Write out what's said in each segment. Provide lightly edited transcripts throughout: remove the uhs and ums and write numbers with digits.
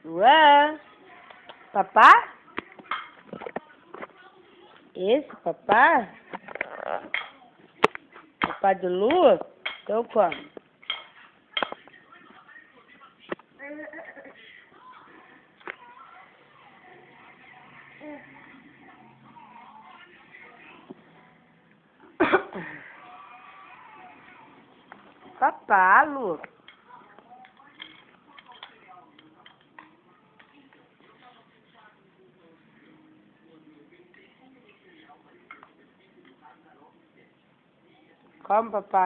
Ué, papá? Esse papá? Papá de lua? Então como? Papá, Lu. Como, papá?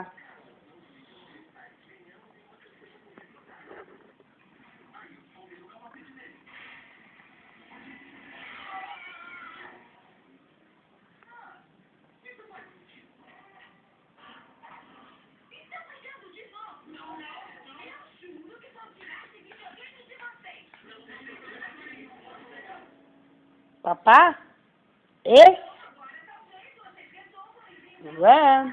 Papá? Esse? Ué.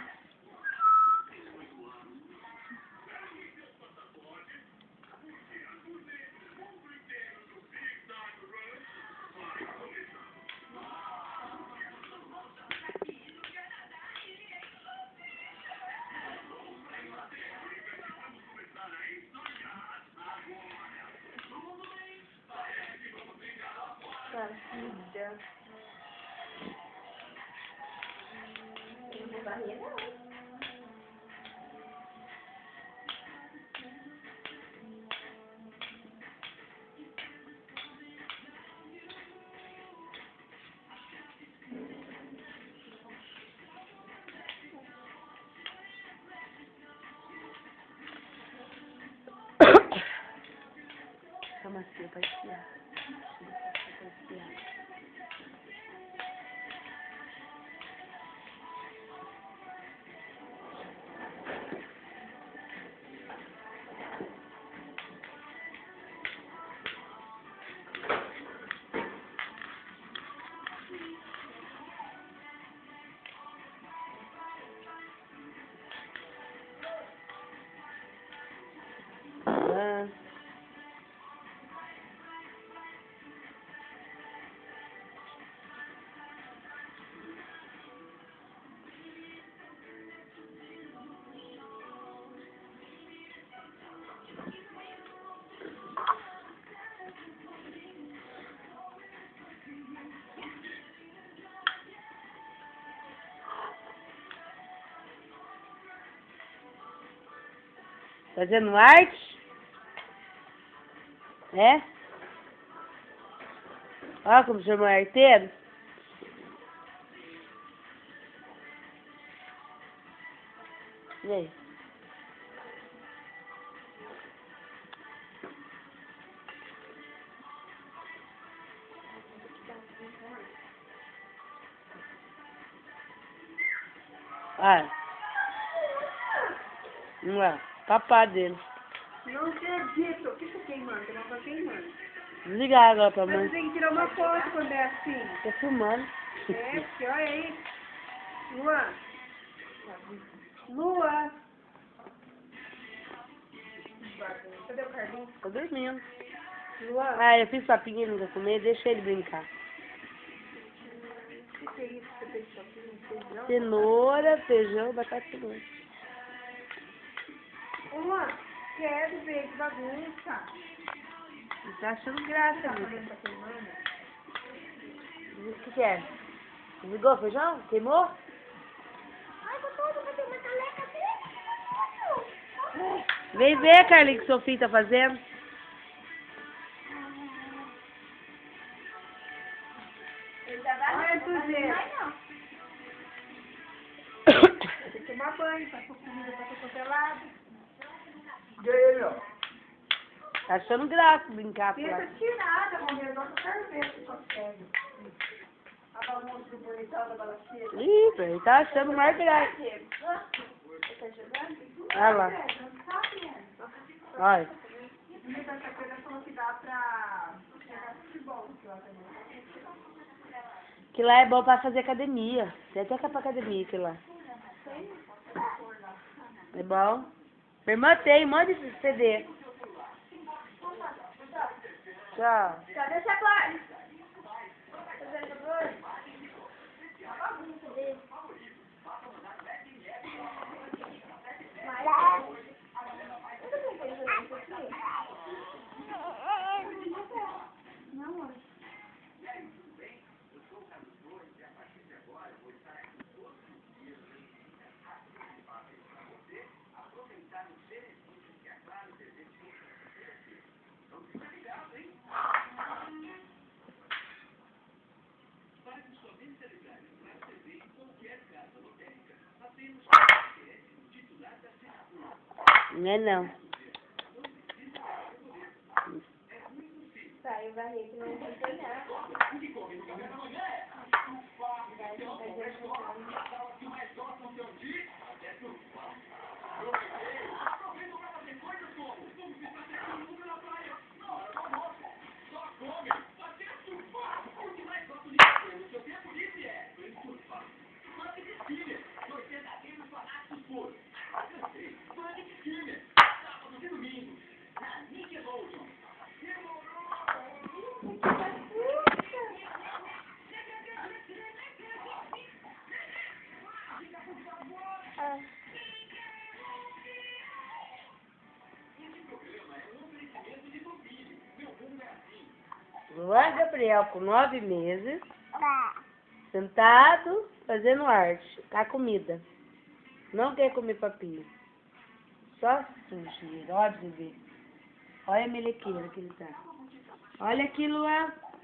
Calma assim, vai esquiar. Vai esquiar. Ué. Fazendo arte? É? Olha como chama o arteiro. E aí? Olha. Vamos lá. Papá dele. Não acredito. O que você queimando? Não tá queimando. Desligar agora pra Mas mãe. você tem que tirar uma foto quando é assim. Tô filmando. É, porque olha aí. Lua. Lua. Cadê o Carlinhos? Tô dormindo. Lua. Ah, eu fiz papinha, ele não quer comer, deixa ele brincar. O que é isso que você fez papinho? Feijão? Cenoura, feijão, batata e cenoura. Ô, Lua, quero ver que bagunça. Ele tá achando graça, Tá amiga. fazendo, tá queimando? O que é? Desligou o feijão? Queimou? Ai, gostoso, vai ter uma taleca dele. Vem ver, Carlinhos, que o Sofia tá fazendo. Ele tá vazio. Olha, sujeira. Tem que tomar banho, passou comida, passou cotelado. Dele, ó. Tá achando graça brincar por lá. Pensa tirada, mulher, agora eu quero ver se consegue. A bagunça do bonitão da balaceira. Ih, ele tá achando mais graça. Você tá jogando? Olha lá. Não sabe, Olha. O menino da Capeira falou que dá pra jogar futebol, que lá também. Que lá é bom pra fazer academia. Tem até que ir pra academia, que lá. É bom. Minha irmã tem um monte de CD. Tchau. Cadê essa parte? Fazendo favor? A bagunça dele. Não, mãe. Não é não. Sai, eu varrei que não tem que olhar. Luan Gabriel, com 9 meses, sentado, fazendo arte, com a comida. Não quer comer papinha. Só sujeira. Olha pra você ver. Olha a melequeira que ele tá. Olha aqui, Luan.